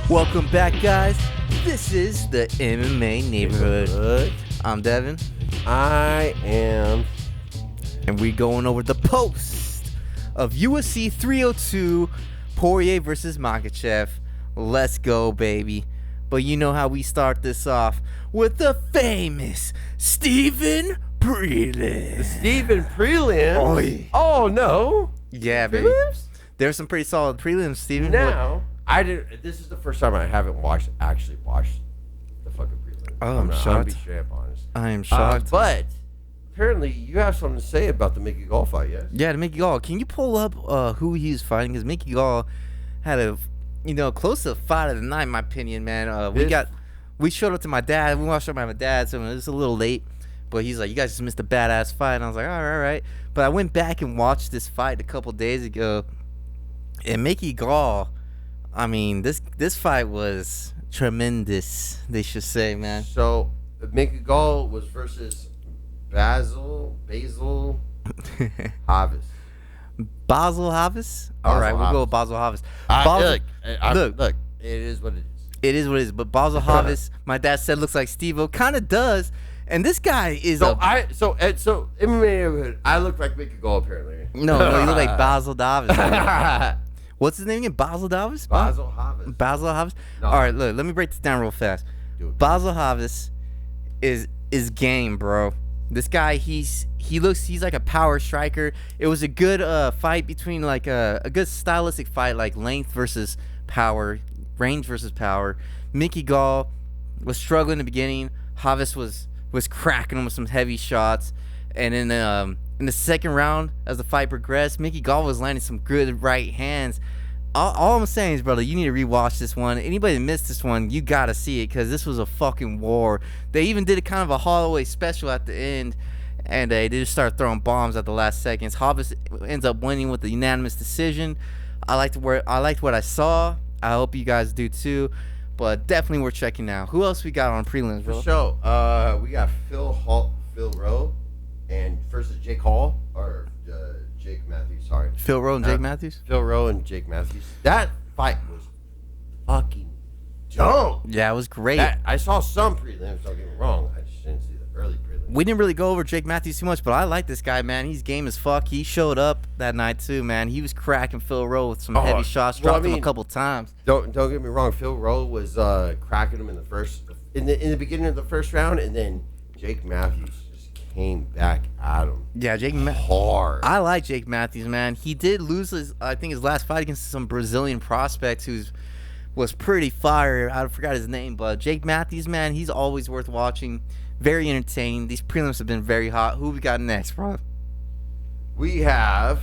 Welcome back, guys. This is the MMA Neighborhood. I'm Devin. I am. And we're going over the post of UFC 302, Poirier versus Makhachev. Let's go, baby. But you know how we start this off with the famous Stephen Prelim. Stephen Prelim. Oy. Oh no. Yeah, baby. Prelims? There's some pretty solid prelims, Stephen. Now, this is the first time I haven't actually watched the fucking prelim. Oh, I'm I'll shocked. be straight up honest. I am shocked. But apparently you have something to say about the Mickey Gall fight, yes? Yeah, to Mickey Gall. Can you pull up who he's fighting? Because Mickey Gall had a, close to fight of the night, in my opinion, man. We showed up to my dad. We watched up by my dad, so it was a little late. But he's like, you guys just missed a badass fight. And I was like, all right. But I went back and watched this fight a couple days ago. And Mickey Gall, I mean, this fight was tremendous, they should say, man. So Mickey Gall was versus Basil Havis. Basil Havis? All right, we'll go with Basil Havis. Look, it is what it is. It is what it is. But Basil Havis, my dad said, looks like Steve-O. Kind of does. And this guy is so MMA. I look like Mickey Gall apparently. No, you look like Basil Davis. What's his name again? Basil Davis? Basil Havis. Basil Havis? No. All right, look, let me break this down real fast. Basil Havis is game, bro. This guy, he's like a power striker. It was a good fight between like a good stylistic fight, like length versus power, range versus power. Mickey Gall was struggling in the beginning. Havis was cracking him with some heavy shots, and then in the second round, as the fight progressed, Mickey Gall was landing some good right hands. All I'm saying is, brother, you need to rewatch this one. Anybody that missed this one, you gotta see it, because this was a fucking war. They even did a kind of a Holloway special at the end, and they just started throwing bombs at the last seconds. Havis ends up winning with a unanimous decision. I liked what I saw. I hope you guys do too. But definitely worth checking out. Who else we got on prelims, bro? For sure. We got Phil Rowe and versus Jake Hall or Jake Matthews. Sorry, Phil Rowe and Jake Matthews. Phil Rowe and Jake Matthews. That fight was fucking dope. Yeah, it was great. I saw some prelims. Don't get me wrong. I just didn't see the early prelims. We didn't really go over Jake Matthews too much, but I like this guy, man. He's game as fuck. He showed up that night too, man. He was cracking Phil Rowe with some heavy shots. Dropped him a couple times. Don't get me wrong. Phil Rowe was cracking him in the beginning of the first round, and then Jake Matthews just came back at him. Yeah, hard. I like Jake Matthews, man. He did lose his last fight against some Brazilian prospect was pretty fire. I forgot his name, but Jake Matthews, man, he's always worth watching. Very entertaining. These prelims have been very hot. Who we got next, bro? We have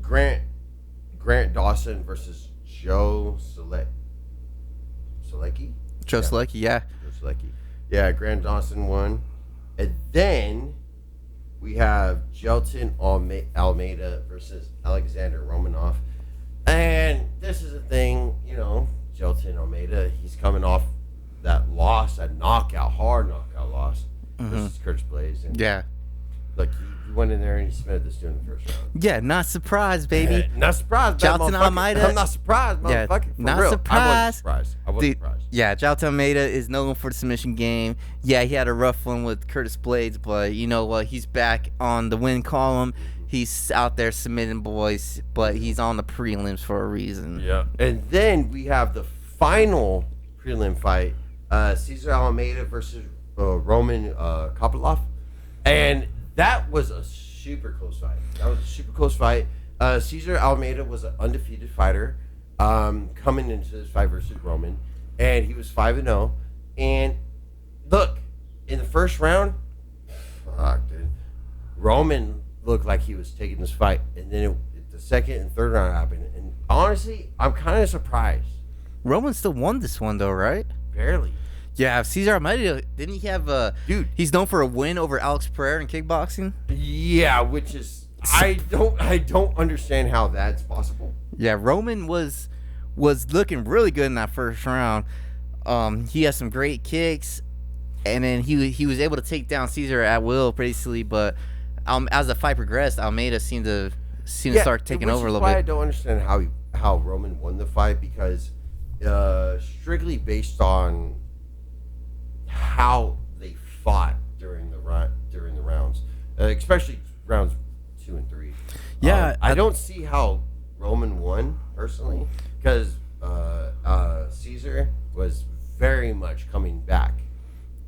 Grant Dawson versus Joe Selecki. Joe Selecki, yeah. Joe Selecki. Yeah, Grant Dawson won. And then we have Jelton Almeida versus Alexander Romanov. And this is a thing, Jelton Almeida, he's coming off that loss, hard knockout loss versus Curtis Blaze. And yeah. Look, he went in there and he submitted this dude in the first round. Yeah, not surprised, baby. Not surprised, Jelton Almeida. I'm not surprised, motherfucker. Yeah, not surprised. I wasn't surprised. Yeah, Jelton Almeida is known for the submission game. Yeah, he had a rough one with Curtis Blades, but you know what? He's back on the win column. He's out there submitting boys, but he's on the prelims for a reason. Yeah. And then we have the final prelim fight, Cesar Almeida versus Roman Kopylov. And that was a super close fight. Cesar Almeida was an undefeated fighter coming into this fight versus Roman, and he was 5-0. And look, in the first round, dude, Roman looked like he was taking this fight, and then the second and third round happened. And honestly, I'm kind of surprised. Roman still won this one though, right? Barely. Yeah, Cesar Almeida, didn't he have dude? He's known for a win over Alex Pereira in kickboxing. Yeah, which is I don't understand how that's possible. Yeah, Roman was looking really good in that first round. He had some great kicks, and then he was able to take down Cesar at will, basically. But as the fight progressed, Almeida seemed to start taking over a little bit. I don't understand how Roman won the fight, because strictly based on how they fought during the rounds, especially rounds 2 and 3. Yeah, I don't see how Roman won personally because Caesar was very much coming back.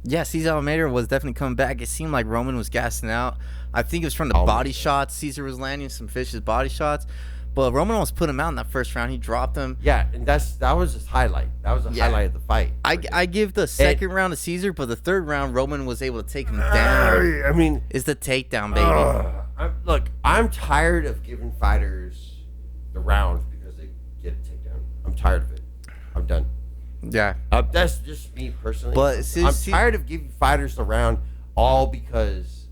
Yeah, Cesar Almeida was definitely coming back. It seemed like Roman was gassing out. I think it was from the body shots. Caesar was landing some vicious body shots. But Roman almost put him out in that first round. He dropped him. Yeah, and that was his highlight. That was the highlight of the fight. I give the second round to Caesar, but the third round, Roman was able to take him down. I mean... It's the takedown, baby. Look, I'm tired of giving fighters the rounds because they get a takedown. I'm tired of it. I'm done. Yeah. That's just me personally. But I'm tired of giving fighters the round all because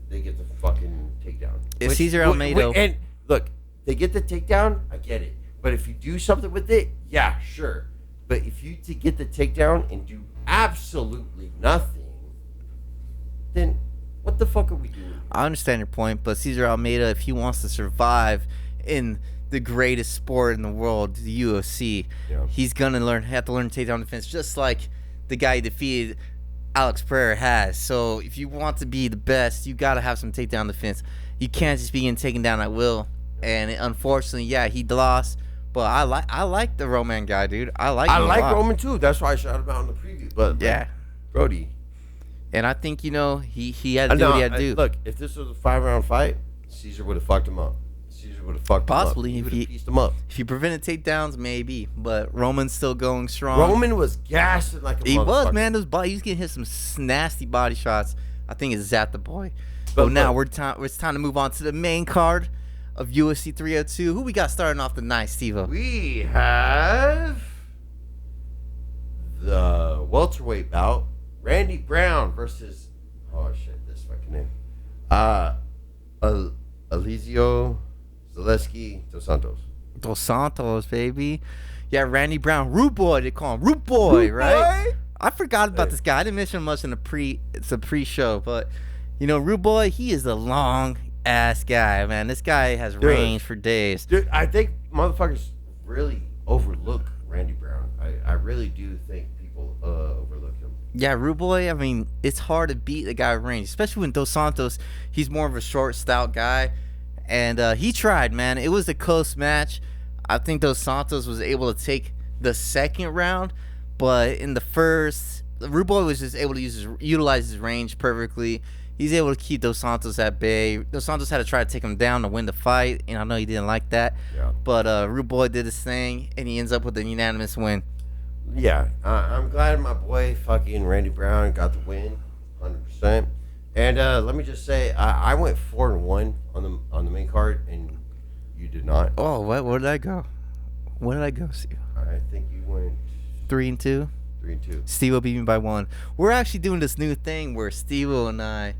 they get the fucking takedown. If Cesar Almeida... And look... They get the takedown, I get it. But if you do something with it, yeah, sure. But if you get the takedown and do absolutely nothing, then what the fuck are we doing? I understand your point, but Cesar Almeida, if he wants to survive in the greatest sport in the world, the UFC, he's gonna have to learn takedown defense, just like the guy he defeated, Alex Pereira, has. So if you want to be the best, you gotta have some takedown defense. You can't just be getting taken down at will. And unfortunately, he lost. But I like the Roman guy, dude. I like Roman too. That's why I shouted him out in the preview. But Brody. And I think, he had to do what he had to do. Look, if this was a 5-round fight, Caesar would have fucked him up. Caesar would have fucked him up. Possibly. He would have pieced him up. If he prevented takedowns, maybe. But Roman's still going strong. Roman was gassing like a motherfucker. He was, man. He was getting hit some nasty body shots. I think it's Zat the boy. But now it's time to move on to the main card of UFC 302. Who we got starting off the night, Steve-O? We have the welterweight bout. Randy Brown versus this fucking name. Alizio Zaleski dos Santos. Dos Santos, baby. Yeah, Randy Brown. Root Boy, they call him. Root Boy, right? I forgot about this guy. I didn't mention him much in the pre-show, but Root Boy, he is a long ass guy, man. This guy has range for days. Dude, I think motherfuckers really overlook Randy Brown. I really do think people overlook him. Yeah, Rude Boy, I mean, it's hard to beat the guy with range, especially when Dos Santos, he's more of a short, stout guy. And he tried, man. It was a close match. I think Dos Santos was able to take the second round, but in the first, Rude Boy was just able to utilize his range perfectly. He's able to keep Dos Santos at bay. Dos Santos had to try to take him down to win the fight, and I know he didn't like that. Yeah. But Rude Boy did his thing, and he ends up with a unanimous win. Yeah, I'm glad my boy fucking Randy Brown got the win, 100%. And let me just say, I went 4-1 on the main card, and you did not. Oh, what? Where did I go? Where did I go, Steve? I think you went 3-2. 3-2. Steve-O beat me by 1. We're actually doing this new thing where Steve-O and I,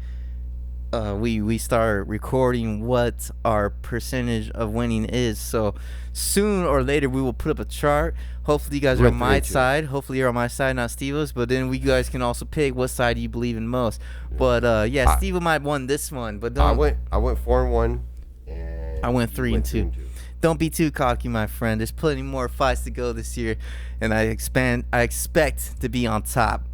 we start recording what our percentage of winning is. So soon or later we will put up a chart. Hopefully you guys are on my side. Hopefully you're on my side, not Steve-O's. But then we guys can also pick what side you believe in most. But yeah, Steve-O might have won this one. But don't. I went 4-1, and I went 3-2. Don't be too cocky, my friend. There's plenty more fights to go this year, and I expect to be on top.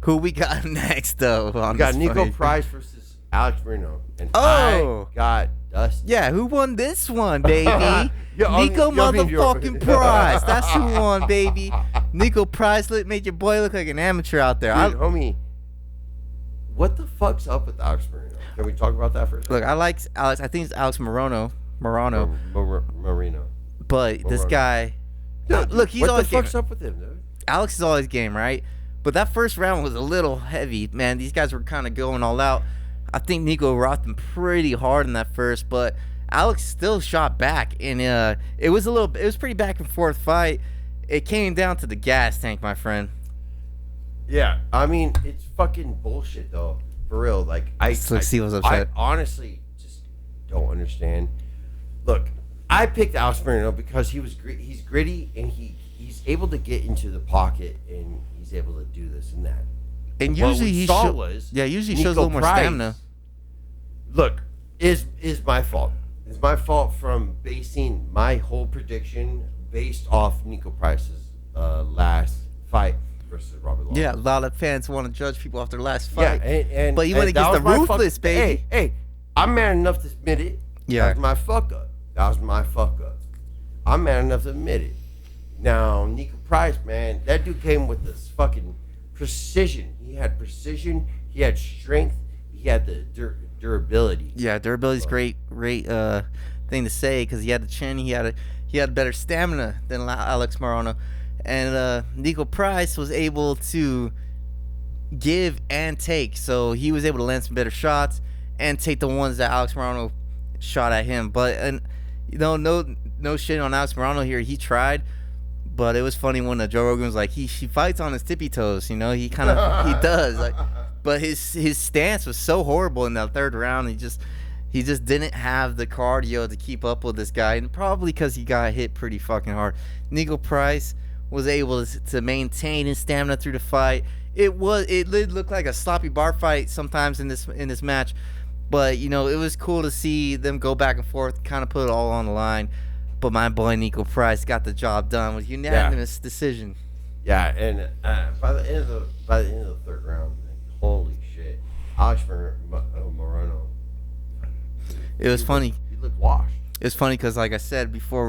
Who we got next, though? We got Nico Price versus Alex Moreno, and I got Dusty. Yeah, who won this one, baby? Nico motherfucking Price. That's who won, baby. Nico Price made your boy look like an amateur out there. Dude, homie, what the fuck's up with Alex Moreno? Can we talk about that for a second? Look, I like Alex. I think it's Alex Moreno. Marino. But this guy, look, he's always game. What the fuck's up with him, dude? Alex is always game, right? But that first round was a little heavy, man. These guys were kind of going all out. I think Nico rocked him pretty hard in that first, but Alex still shot back, and it was pretty back and forth fight. It came down to the gas tank, my friend. Yeah, I mean, it's fucking bullshit though, for real. Like I honestly just don't understand. Look, I picked Alex Moreno because he's gritty and he's able to get into the pocket and he's able to do this and that. And usually he shows a little more stamina. Look, is my fault. It's my fault from basing my whole prediction based off Nico Price's last fight versus Robert Lawler. Yeah, a lot of fans want to judge people off their last fight. Yeah, and but he went against the Ruthless, baby. Hey, I'm man enough to admit it. Yeah. That was my fuck up. I'm man enough to admit it. Now, Nico Price, man, that dude came with this fucking precision. He had precision. He had strength. He had the durability. Yeah, durability's great thing to say because he had the chin. He had better stamina than Alex Morono, and Nico Price was able to give and take. So he was able to land some better shots and take the ones that Alex Morono shot at him. But no shit on Alex Morono here. He tried. But it was funny when Joe Rogan was like, he fights on his tippy toes, he does. Like, but his stance was so horrible in that third round. He just didn't have the cardio to keep up with this guy, and probably because he got hit pretty fucking hard. Nico Price was able to maintain his stamina through the fight. It looked like a sloppy bar fight sometimes in this match, but it was cool to see them go back and forth, kind of put it all on the line. But my boy Nico Price got the job done with unanimous decision. Yeah, and by the end of the third round, holy shit, Alex Morono. It was funny. He looked washed. It was funny because, like I said before,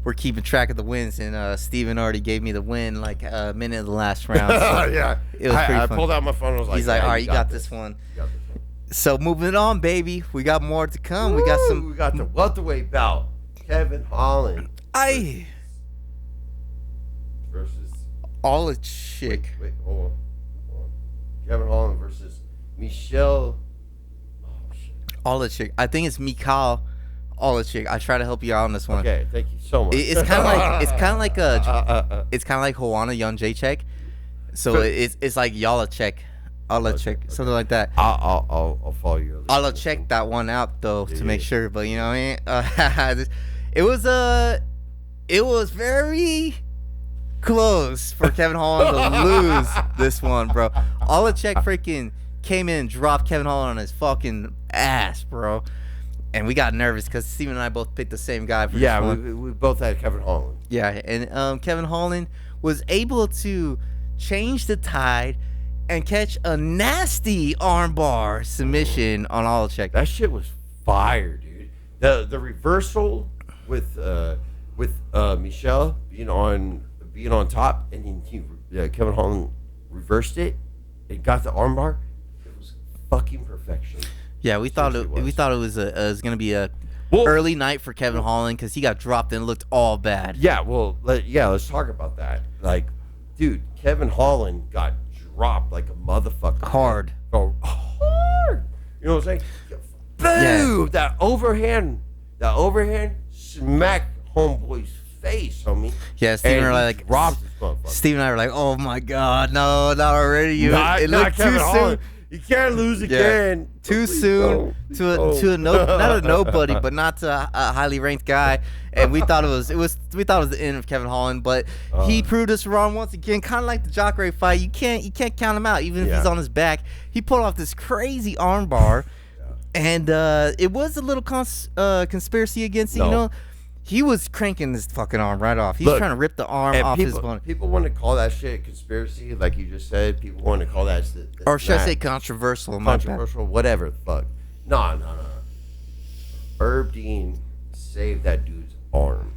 we're keeping track of the wins, and Steven already gave me the win like a minute of the last round. So yeah, it was pretty I funny. pulled out my phone. And was like, he's like, all right, you got this one. So moving on, baby, we got more to come. We got the welterweight bout. Kevin Holland. Versus Olachik. Wait, hold on. Kevin Holland versus Michelle. Oh shit. Olachik. I think it's Mikhail Olachik. I try to help you out on this one. Okay, thank you so much. It's kind of like Joanna Jędrzejczyk. So it's like Olachik, okay. something like that. I'll follow you. I'll check that one out though to make sure. But you know what I mean. It was very close for Kevin Holland to lose this one, bro. Olachek freaking came in and dropped Kevin Holland on his fucking ass, bro. And we got nervous because Steven and I both picked the same guy for this one. We both had Kevin Holland. Yeah, and Kevin Holland was able to change the tide and catch a nasty armbar submission on Olachek. That shit was fire, dude. The reversal with Michelle being on top, and then Kevin Holland reversed it and got the armbar. It was fucking perfection. Yeah, we thought it was gonna be a early night for Kevin Holland because he got dropped and looked all bad. Yeah, let's talk about that. Like, dude, Kevin Holland got dropped like a motherfucker. Hard. Oh, hard. You know what I'm saying? Boom! Yeah. That overhand smacked homeboy's face, homie. Yeah, Steven and I dropped this motherfucker. Steven and I were like, oh my god, no, not already. It looked too soon. You can't lose again. Too soon to a nobody, but not to a highly ranked guy. And we thought it was the end of Kevin Holland, but he proved us wrong once again. Kind of like the Jacare fight, you can't count him out even if he's on his back. He pulled off this crazy armbar, and it was a little conspiracy against it. No. He was cranking this fucking arm right off. He's trying to rip the arm off his opponent. People want to call that shit conspiracy, like you just said. People want to call that shit. Or should I say controversial? Controversial, whatever the fuck. No. Herb Dean saved that dude's arm.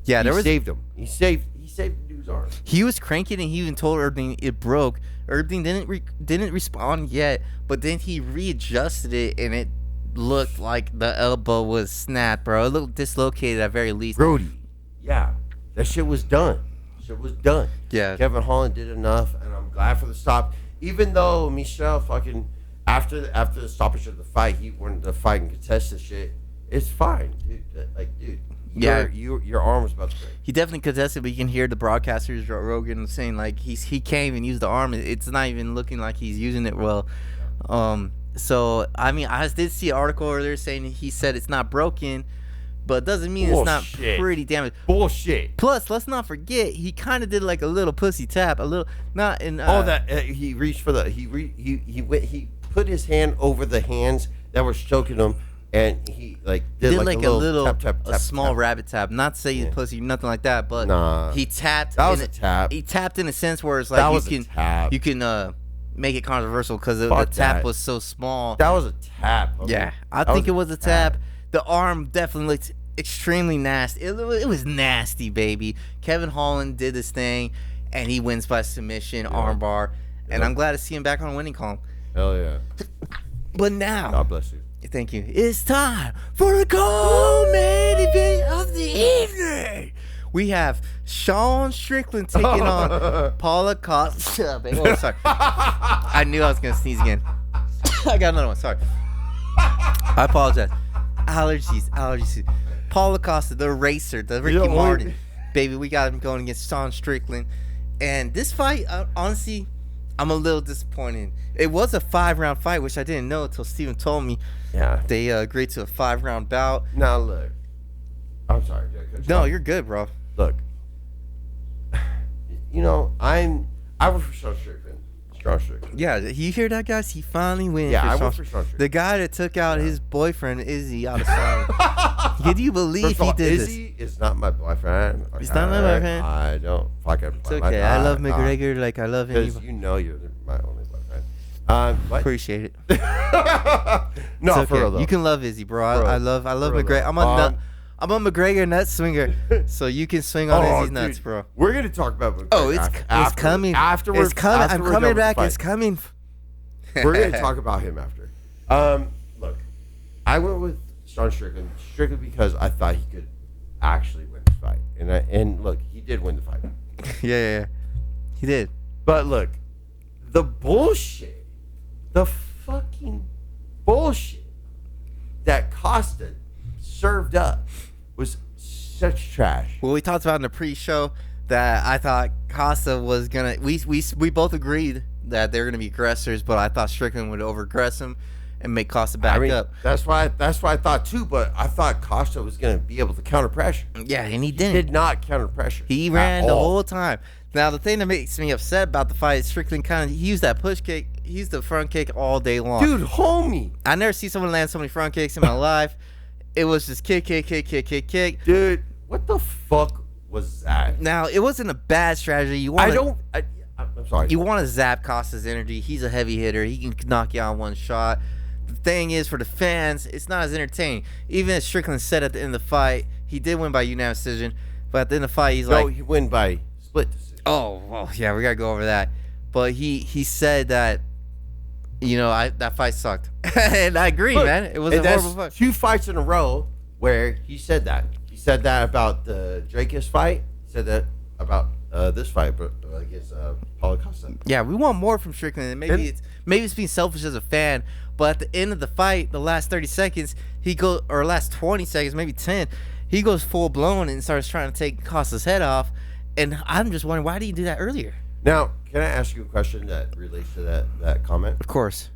Yeah, he saved him. He saved the dude's arm. He was cranking, and he even told Herb Dean it broke. Herb Dean didn't respond yet, but then he readjusted it, and it looked like the elbow was snapped, bro. It looked dislocated at very least. Brody, yeah, that shit was done. Yeah. Kevin Holland did enough, and I'm glad for the stop. Even though Michelle fucking after the stoppage of the fight, he wanted to fight and contest the shit. It's fine, dude. Like, dude. Your arm was about to break. He definitely contested, but you can hear the broadcasters, Rogan, saying like he came and used the arm. It's not even looking like he's using it well. So, I mean, I did see an article earlier saying he said it's not broken, but it doesn't mean it's not pretty damaged. Bullshit. Plus, let's not forget, he kind of did like a little pussy tap, he reached for he put his hand over the hands that were choking him, and he like Did did like a little, tap, a small tap. rabbit tap. Not to say he's pussy, nothing like that, but Nah. he tapped. That was a tap. He tapped in a sense where it's That like was a tap. you can make it controversial because the Fuck tap that. was so small. That was a tap. homie. Yeah, I That think it was a tap. The arm definitely looked extremely nasty. It was nasty, baby. Kevin Holland did this thing, and he wins by submission, armbar. And I'm glad to see him back on winning column. Hell yeah. But now, God bless you. thank you. It's time for the co-main event of the evening. We have Sean Strickland taking on Paula Costa. Oh, sorry. I knew I was gonna sneeze again. I got another one. Sorry. I apologize. Allergies. Paula Costa, the racer, the Ricky Martin. Baby, we got him going against Sean Strickland. And this fight, honestly, I'm a little disappointed. It was a 5-round fight, which I didn't know until Steven told me. Yeah. They agreed to a 5-round bout. Now look. I'm sorry, Jack. No, you're good, bro. Look. You know, I work for Sean Strickland. Sean Strickland. Yeah, you hear that, guys? He finally wins. Yeah, I Sean work for Sean Strickland. The guy that took out his boyfriend, Izzy, out of sight. Can you believe he did Izzy is not my boyfriend. He's not my boyfriend? I don't fucking. It's okay. I love McGregor like I love Because him. you know you're my only boyfriend. What? Appreciate it. No, It's for okay. real though. You can love Izzy, bro. Bro, I love for real McGregor. though. I'm a McGregor nut swinger, so you can swing on Izzy's nuts, dude, bro. We're gonna talk about McGregor. Oh, it's coming. Afterwards, It's coming. after I'm we're coming done with back. the fight. It's coming. We're gonna talk about him after. Look, I went with Sean Strickland strictly because I thought he could actually win the fight, and look, he did win the fight. Yeah. He did. But look, the bullshit, the fucking bullshit that Costa served up was such trash. Well, we talked about in the pre-show that I thought Costa was gonna. We both agreed that they're gonna be aggressors, but I thought Strickland would over-aggress him and make Costa back up. That's why I thought too. But I thought Costa was gonna be able to counter pressure. Yeah, and he He didn't. did not counter pressure. He ran the whole time. Now, the thing that makes me upset about the fight is Strickland he used that push kick. He used the front kick all day long. Dude, homie. I never see someone land so many front kicks in my life. It was just kick. Dude, what the fuck was that? Now, it wasn't a bad strategy. I'm sorry. You want to zap Costa's energy. He's a heavy hitter. He can knock you out in one shot. The thing is, for the fans, it's not as entertaining. Even as Strickland said at the end of the fight, he did win by unanimous decision. But at the end of the fight, he's he win by split decision. oh, well, yeah, we got to go over that. But he said that, that fight sucked. And I agree, man. It was a horrible fight. 2 fights in a row where he said that. He said that about the Drakus fight. He said that about this fight, but against Paulo Costa. Yeah, we want more from Strickland. And maybe it's being selfish as a fan, but at the end of the fight, the last 30 seconds, last 20 seconds, maybe 10, he goes full blown and starts trying to take Costa's head off. And I'm just wondering, why did he do that earlier? Now, can I ask you a question that relates to that comment? Of course.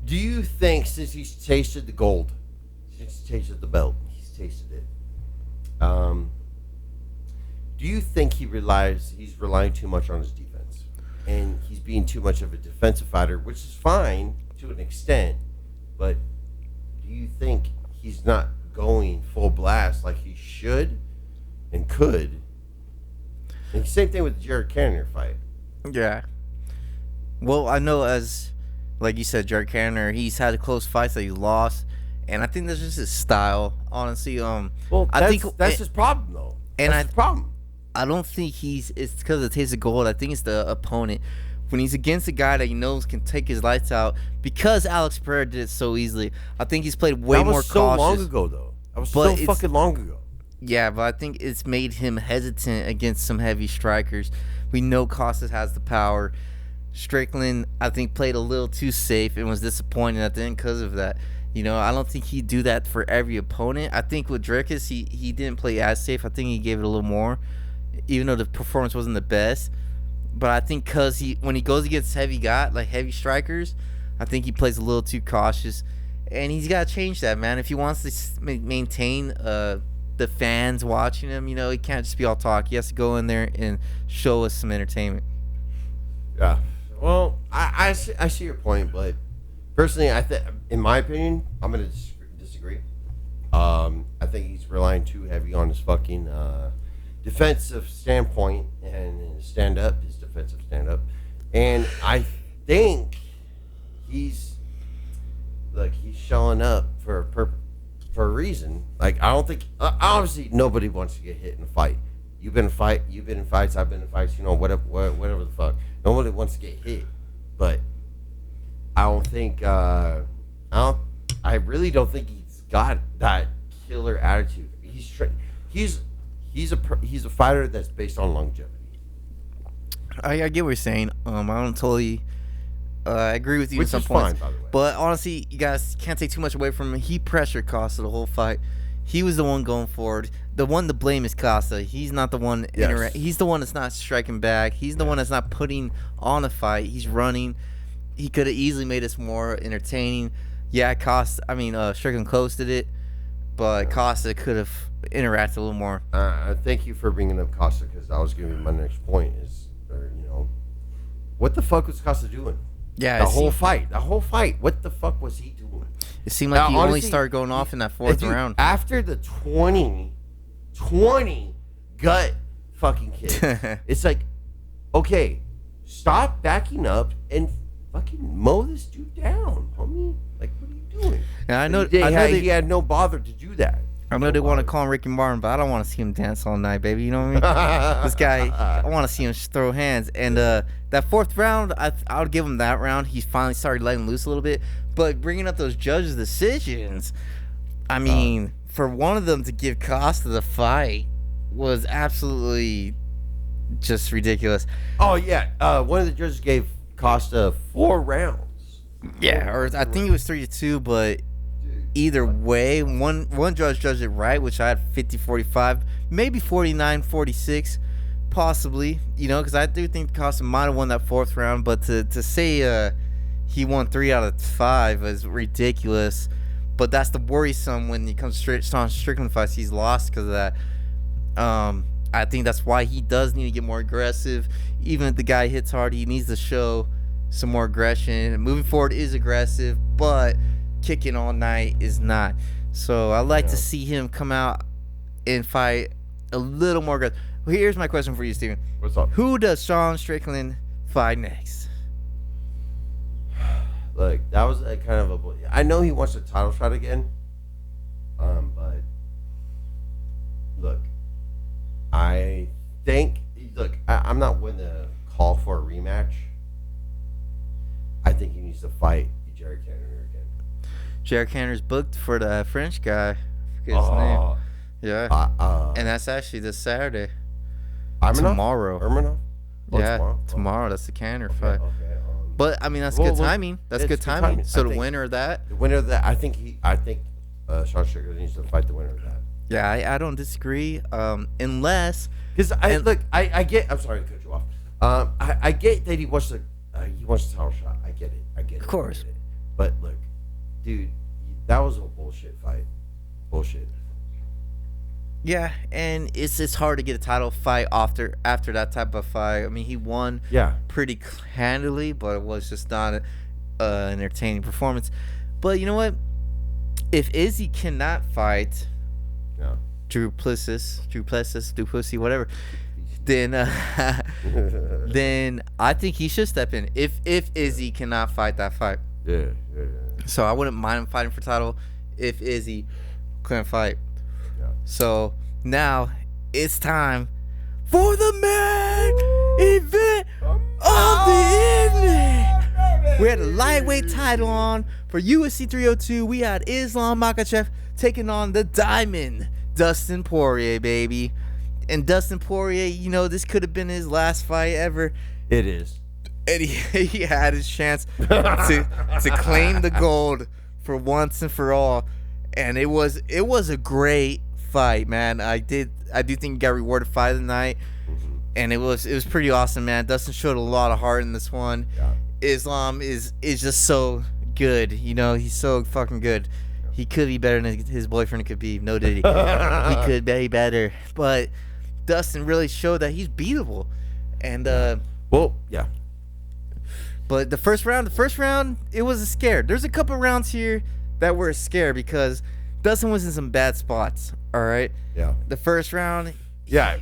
Do you think since he's tasted the gold, since he's tasted the belt, he's tasted it, do you think he's relying too much on his defense? And he's being too much of a defensive fighter, which is fine to an extent, but do you think he's not going full blast like he should and could? And same thing with the Jared Cannonier fight. Yeah. Well, I know like you said, Jared Cannonier, he's had close fights that he lost, and I think that's just his style, honestly. I think that's his problem, though. And that's his problem. I don't think it's because of the taste of gold. I think it's the opponent. When he's against a guy that he knows can take his lights out, because Alex Pereira did it so easily, I think he's played way more cautious. That was so long ago, though. That was so fucking long ago. Yeah, but I think it's made him hesitant against some heavy strikers. We know Costas has the power. Strickland, I think, played a little too safe and was disappointed at the end because of that. I don't think he'd do that for every opponent. I think with Drakus, he didn't play as safe. I think he gave it a little more, even though the performance wasn't the best. But I think because when he goes against heavy strikers, I think he plays a little too cautious. And he's got to change that, man. If he wants to maintain the fans watching him, he can't just be all talk. He has to go in there and show us some entertainment. Yeah. Well, I see your point, but personally, in my opinion, I'm gonna disagree. think he's relying too heavy on his fucking defensive standpoint and his defensive stand up. And I think he's showing up for a reason. Like, I don't think obviously nobody wants to get hit in a fight. You've been in fights, I've been in fights, whatever the fuck. Nobody wants to get hit. But I don't think I really don't think he's got that killer attitude. He's a fighter that's based on longevity. I get what you're saying. I don't totally agree with you Which at some is points. fine, by the way. But honestly, you guys can't take too much away from him. He pressured Costa the whole fight. He was the one going forward. The one to blame is Costa. He's not the one. Yes. He's the one that's not striking back. He's the one that's not putting on a fight. He's running. He could have easily made us more entertaining. Yeah, Strickland close did it, but Costa could have interacted a little more. Thank you for bringing up Costa, because that was going to be my next point. What the fuck was Costa doing? Yeah, The whole fight. What the fuck was he doing? It seemed like he only honestly, started going off in that fourth round. After the 20 gut fucking kick, it's like, okay, stop backing up and fucking mow this dude down, homie. Like, what are you doing? And I know he had no bother to do that. I know they want to call him Ricky Martin, but I don't want to see him dance all night, baby. You know what I mean? This guy, I want to see him throw hands. And that fourth round, I would give him that round. He finally started letting loose a little bit. But bringing up those judges' decisions, I mean, for one of them to give Costa the fight was absolutely just ridiculous. Oh, yeah. One of the judges gave Costa 4 rounds. Yeah, or I think it was 3-2, but either way, one judge judged it right, which I had 50-45, maybe 49-46, possibly, because I do think Costa might have won that fourth round, but to say he won 3 out of 5 is ridiculous. But that's the worrisome when it comes to Sean Strickland fights. He's lost because of that. I think that's why he does need to get more aggressive. Even if the guy hits hard, he needs to show some more aggression. Moving forward is aggressive, but kicking all night is not. So I like to see him come out and fight a little more aggressive. Well, here's my question for you, Steven. What's up? Who does Sean Strickland fight next? Look, that was a kind of a... I know he wants a title shot again. But... Look, I think... Look, I'm not willing to call for a rematch. I think he needs to fight Jared Canner again. Jared Canner's booked for the French guy. I forget his name. Yeah. And that's actually this Saturday. Tomorrow. Urmanov? Tomorrow. That's the Canner fight. Okay. But I mean, that's good timing. That's good timing. So the winner of that. I think Sean Strickland needs to fight the winner of that. Yeah, I don't disagree. Unless because I get. I'm sorry to cut you off. I get that he wants a title shot. I get it. Of course. But look, dude, that was a bullshit fight. Bullshit. Yeah, and it's hard to get a title fight after that type of fight. I mean, he won pretty handily, but it was just not an entertaining performance. But you know what? If Izzy cannot fight Duplessis, whatever, then then I think he should step in. If Izzy cannot fight that fight. Yeah. So I wouldn't mind him fighting for title if Izzy couldn't fight. So now it's time for the main event of the evening. We had a lightweight title on for UFC 302. We had Islam Makhachev taking on the Diamond, Dustin Poirier, baby. And Dustin Poirier, this could have been his last fight ever. It is. And he had his chance to claim the gold for once and for all. And it was a great fight, man. I do think he got rewarded fight of the night, and it was pretty awesome, man. Dustin showed a lot of heart in this one. Islam is just so good, he's so fucking good. He could be better than his boyfriend could be. No diddy. He could be better, but Dustin really showed that he's beatable. And but the first round, it was a scare. There's a couple rounds here that were a scare because Dustin was in some bad spots. All right. Yeah. The first round. Yeah.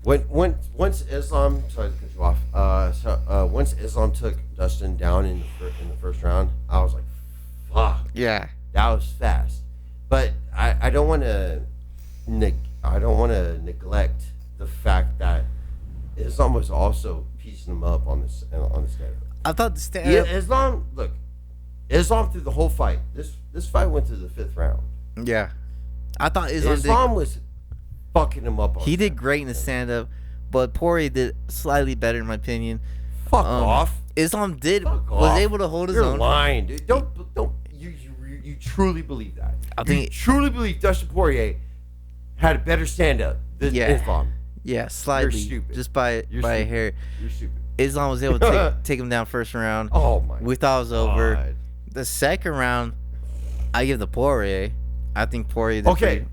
Once Islam, sorry to cut you off. Once Islam took Dustin down in the first round, I was like, fuck. Yeah. That was fast. But I don't want to neglect the fact that Islam was also piecing him up on the stand-up. I thought the stand-up. Islam through the whole fight. This fight went to the 5th round. Yeah. I thought Islam was fucking him up. He did great in the stand-up, but Poirier did slightly better in my opinion. Fuck off. Islam was able to hold his own. You're lying, dude. Don't you truly believe that? You truly believe Dustin Poirier had a better stand-up than Islam? Yeah, slightly. You're stupid. Just by a hair. You're stupid. Islam was able to take him down first round. Oh my! We thought it was over. The second round, I give the Poirier. I think Poirier. Okay.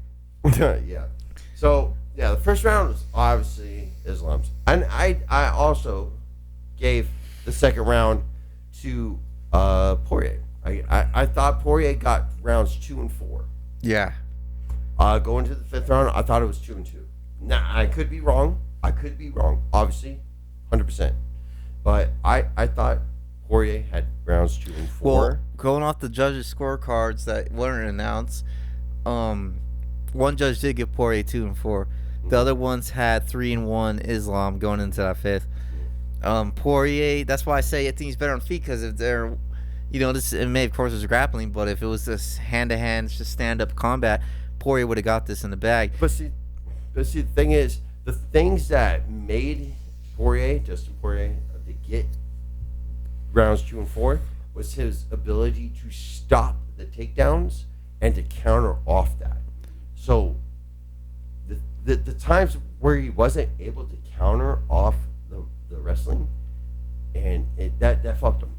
Yeah. So the first round was obviously Islam's, and I also gave the second round to Poirier. I thought Poirier got rounds 2 and 4. Yeah. Going to the 5th round, I thought it was 2 and 2. Now I could be wrong. Obviously, 100%. But I thought Poirier had rounds 2 and 4. Well, going off the judges' scorecards that weren't announced, one judge did give Poirier 2 and 4. The other ones had 3 and 1 Islam going into that 5th. Poirier, that's why I say I think he's better on feet, because if they're, it may of course was grappling, but if it was this hand-to-hand, just stand-up combat, Poirier would have got this in the bag. But see, the thing is, the things that made Justin Poirier, to get rounds 2 and 4 was his ability to stop the takedowns and to counter off that. So the times where he wasn't able to counter off the wrestling, and that fucked him.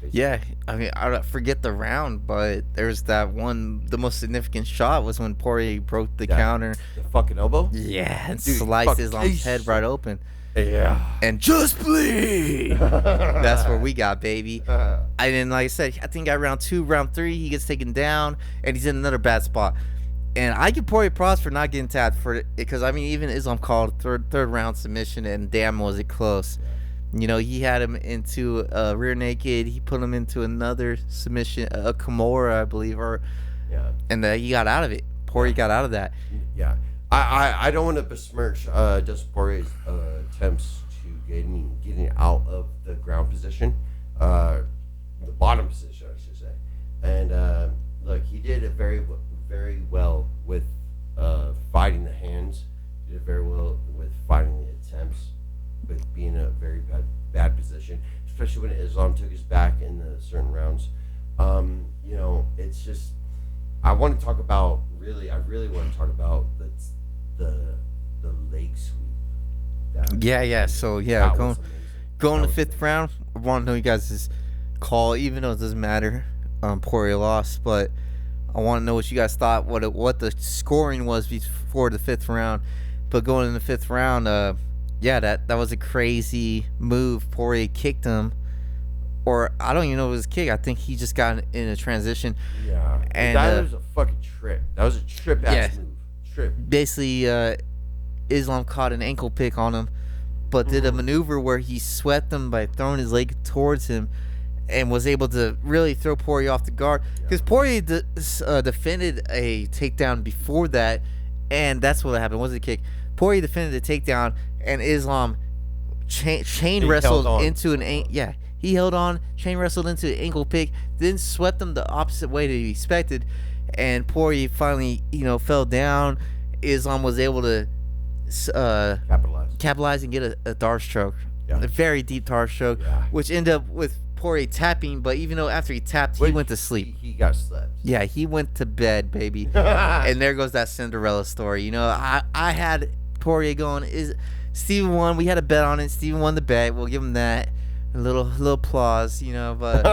Basically. Yeah, I mean, I forget the round, but there's that one. The most significant shot was when Poirier broke the counter. The fucking elbow? Yeah, and sliced his head right open. Yeah. And just bleed. That's where we got, baby. And like I said, I think at round 2, round 3, he gets taken down, and he's in another bad spot. And I give Poirier props for not getting tapped for it, because I mean, even Islam called third round submission, and damn was it close. He had him into a rear naked. He put him into another submission, a Kimura, I believe, and he got out of it. Poirier got out of that. Yeah. I don't want to besmirch Dustin Poirier's attempts to getting out of the ground position, the bottom position, I should say. And look, he did it very well with fighting the hands. He did very well with fighting the attempts, with being in a very bad position, especially when Islam took his back in the certain rounds. It's just, I really want to talk about the leg sweep. Yeah. So going to 5th round, I want to know you guys' call, even though it doesn't matter. Poirier lost, but I want to know what you guys thought, what the scoring was before the 5th round. But going in the 5th round, that was a crazy move. Poirier kicked him, or I don't even know if it was a kick. I think he just got in a transition. Yeah, and that was a fucking trip. That was a trip-ass move. Basically, Islam caught an ankle pick on him, but did a maneuver where he swept him by throwing his leg towards him, and was able to really throw Poirier off the guard. Because Poirier defended a takedown before that, and that's what happened. It wasn't a kick. Poirier defended a takedown, and Islam chain wrestled into an he held on, chain wrestled into an ankle pick, then swept him the opposite way that he expected, and Poirier finally fell down. Islam was able to capitalize and get a dart stroke, a very deep dart stroke, which ended up with Poirier tapping. But even though after he tapped, he went to sleep. He got slept. Yeah, he went to bed, baby. And there goes that Cinderella story. I had Poirier going. Steven won. We had a bet on it. Steven won the bet. We'll give him that. A little applause, but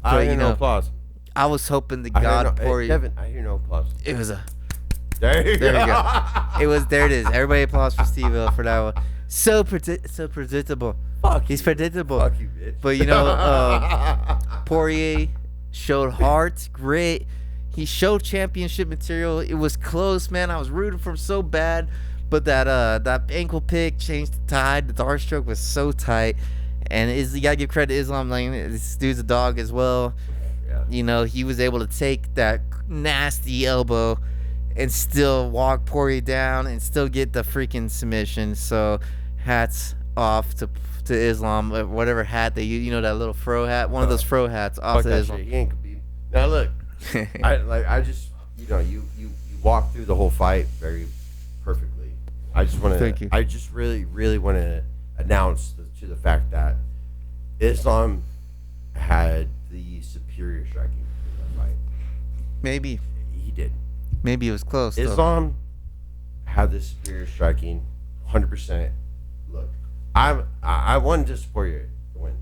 I hear no applause. I was hoping to God Poirier. Kevin, I hear no applause. It was there you go. There it is. Everybody applause for Steve for that one. So predictable. He's predictable. Fuck you, bitch. But Poirier showed heart, grit. He showed championship material. It was close, man. I was rooting for him so bad, but that ankle pick changed the tide. The dart stroke was so tight, and you gotta give credit to Islam. Like, this dude's a dog as well. Yeah. You know, he was able to take that nasty elbow and still walk Poirier down and still get the freaking submission. So hats off to Islam. Whatever hat they use, you know, that little fro hat, one of those fro hats, off to Islam. Shit. He ain't competing. Now look, I just, you know, you walk through the whole fight very perfectly. I just want Thank to, you. I just really want to announce to the fact that Islam had the superior striking in that fight. Maybe He did. it was close. Though. Islam had the superior striking, 100%. Look, I wanted to support you to win,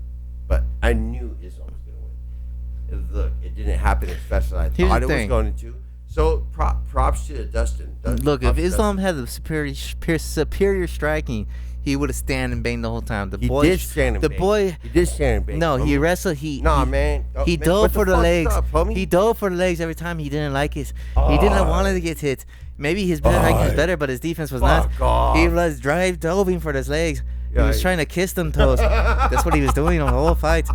but I knew Islam was going to win. Look, it didn't happen as fast as I thought it was going to. So props to Dustin. Look, if Islam had the superior striking, he would have stand and banged the whole time. He did stand and bang. He did stand and bang. No, homie. he wrestled. Man. He Man, dove what for the fuck's legs. up, homie? He dove for the legs every time. He didn't like it. He didn't want to get hit. Maybe his striking was better, but his defense was not. He was diving for his legs. He was trying to kiss them toes. That's what he was doing on the whole fight.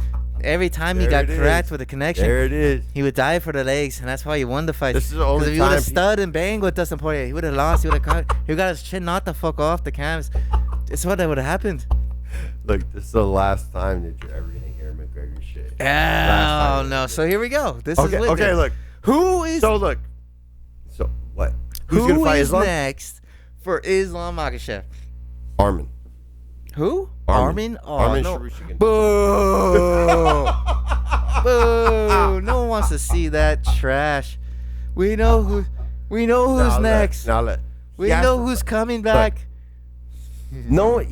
Every time he got cracked with a connection, there it is. He would dive for the legs, and that's why he won the fight. This is the only if he would have stud and banged with Dustin Poirier, he would have lost. He would have got his chin knocked the fuck off the canvas. That's what would have happened. Look, this is the last time that you're ever gonna hear McGregor shit. Oh no! So here we go. This is okay. Look, who is so what? Who's gonna fight Islam? Next for Islam Makhachev? Armin. Who? Armin. Oh, Armin no. Sharushkin. Boo! Boo! No one wants to see that trash. We know who's next. We know who's coming back. No,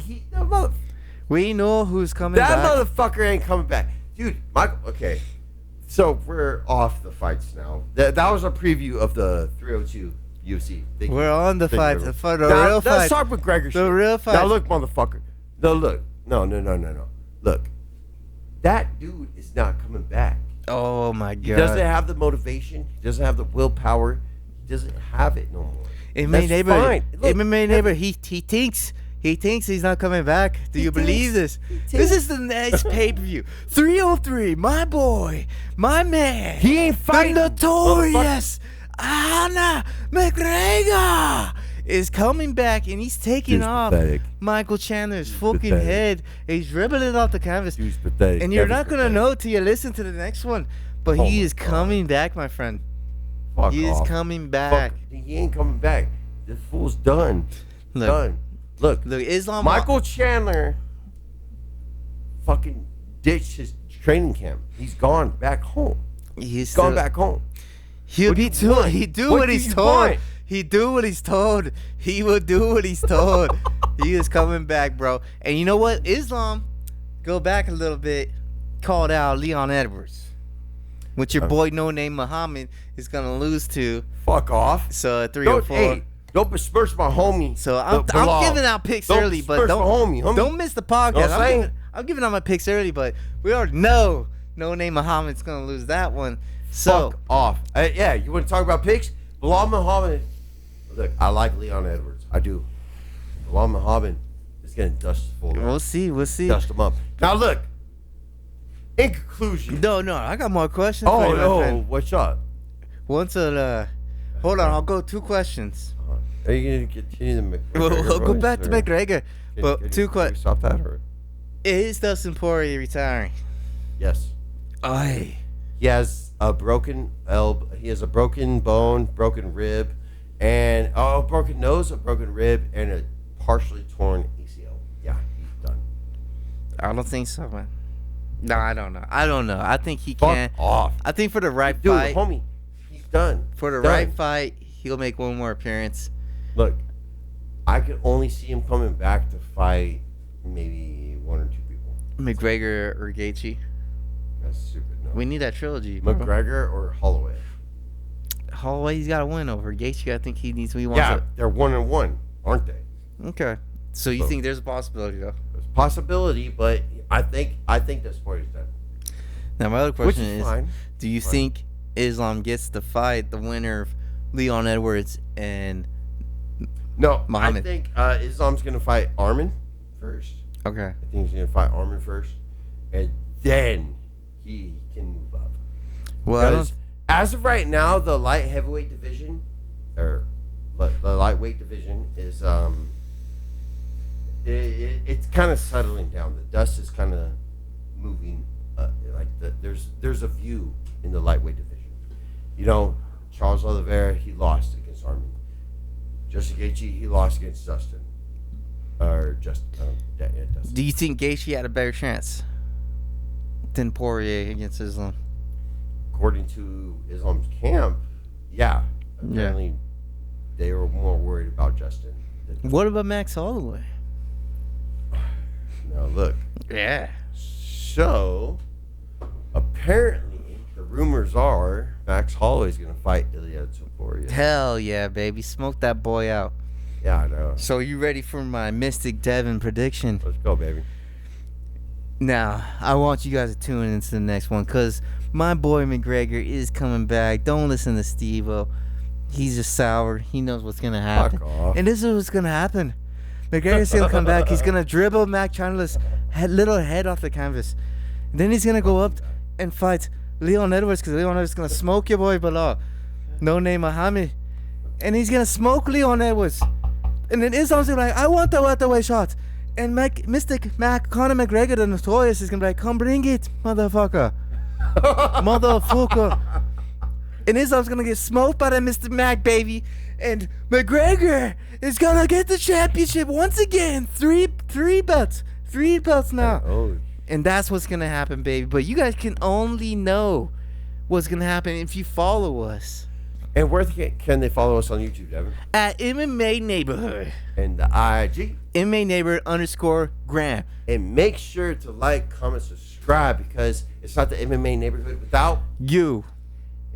we know who's coming back. That motherfucker ain't coming back, dude. Michael. Okay, so we're off the fights now. That was a preview of the 302 UFC. We're on the fight. For the now, real fight. Let's talk McGregor shit. The real fight. Now look, motherfucker. No, look. No. Look, that dude is not coming back. Oh my god. He doesn't have the motivation. He doesn't have the willpower. He doesn't have it no more. MMA neighbor. He thinks he's not coming back. Do you believe this? This is the next pay-per-view. 303, my boy, my man. He ain't fighting. The notorious Anna McGregor is coming back, and he's taking off pathetic. Michael Chandler's fucking head. He's dribbling it off the canvas. He's pathetic. And you're not going to know till you listen to the next one. But he is coming back, my friend. He is coming back. He ain't coming back. The fool's done. Look, Look, Islam. Michael Chandler fucking ditched his training camp. He's gone back home. He's gone back home. He'll be too. He do what he's told. He do what he's told. He will do what he's told. He is coming back, bro. And you know what? Islam, go back a little bit, called out Leon Edwards, which your boy No Name Muhammad is gonna lose to. Fuck off. So 304. Don't besmirch my homie. So I'm giving out picks early, but don't miss the podcast. I'm giving out my picks early, but we already know No Name Muhammad's gonna lose that one. So fuck off. Yeah, you want to talk about picks? Bilal Muhammad. Look, I like Leon Edwards. I do. Bilal Muhammad is getting dust full. We'll see. Dust him up. Now look. In conclusion. No, I got more questions. For you, my friend. What's up? Hold on, I'll go 2 questions. Are you gonna continue the McGregor? We'll go back to McGregor. But 2 questions. Stop that, or? Is Dustin Poirier retiring? Yes. Aye. He has a broken elbow. He has a broken bone, broken rib, and a broken nose, a broken rib, and a partially torn ACL. Yeah, he's done. I don't think so, man. No, I don't know. I think he can. Fuck off. I think for the right Dude, fight, homie, he's done. For the right fight, he'll make one more appearance. Look, I could only see him coming back to fight maybe 1 or 2 people. McGregor or Gaethje. That's stupid. No. We need that trilogy. Bro. McGregor or Holloway. Holloway's got to win over Gaethje. I think he needs. They're 1-1, aren't they? Okay. So you think there's a possibility though? There's a possibility, but I think that sport is done. Now my other question is fine. Do you think Islam gets the fight, the winner of Leon Edwards and No, Muhammad. I think Islam's going to fight Armin first. Okay. I think he's going to fight Armin first. And then he can move up. Well, Because as of right now, the light heavyweight division, or the lightweight division, is it's kind of settling down. The dust is kind of moving. There's a view in the lightweight division. You know, Charles Oliveira, he lost against Armin. Justin Gaethje, he lost against Dustin. Dustin. do you think Gaethje had a better chance than Poirier against Islam? According to Islam's camp, yeah. Apparently, they were more worried about Justin. What about Max Holloway? Now, look. Yeah. So, apparently, the rumors are Max Holloway's going to fight Ilya Topuria. Hell yeah, baby. Smoke that boy out. Yeah, I know. So you ready for my Mystic Devin prediction? Let's go, baby. Now, I want you guys to tune into the next one because my boy McGregor is coming back. Don't listen to Steve-O. He's just sour. He knows what's going to happen. Fuck off. And this is what's going to happen. McGregor's going to come back. He's going to dribble Mac Chandler's little head off the canvas. And then he's going to go up and fight Leon Edwards because Leon Edwards is going to smoke your boy below. No name Muhammad. And he's going to smoke Leon Edwards. And then Islam's going to be like, I want the welterweight shot. And Conor McGregor, the Notorious, is going to be like, come bring it, motherfucker. Motherfucker. And Islam's going to get smoked by that Mr. Mac, baby. And McGregor is going to get the championship once again. Three belts. 3 belts now. Oh. And that's what's going to happen, baby. But you guys can only know what's going to happen if you follow us. And where can they follow us on YouTube, Devin? At MMA Neighborhood. And the IG. MMA Neighborhood _Graham. And make sure to like, comment, subscribe, because it's not the MMA Neighborhood without You.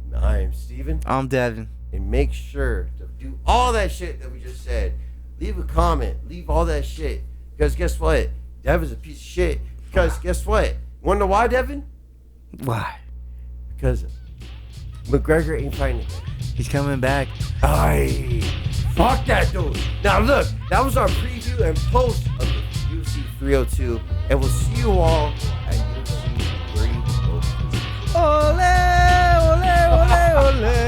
And I am Steven. I'm Devin. And make sure to do all that shit that we just said. Leave a comment. Leave all that shit. Because guess what? Devin's a piece of shit. Because guess what? You want to know why, Devin? Why? Because McGregor ain't fighting again. He's coming back. Aye. Fuck that dude. Now look, that was our preview and post of the UFC 302. And we'll see you all at UFC 302. Ole, ole, ole, ole.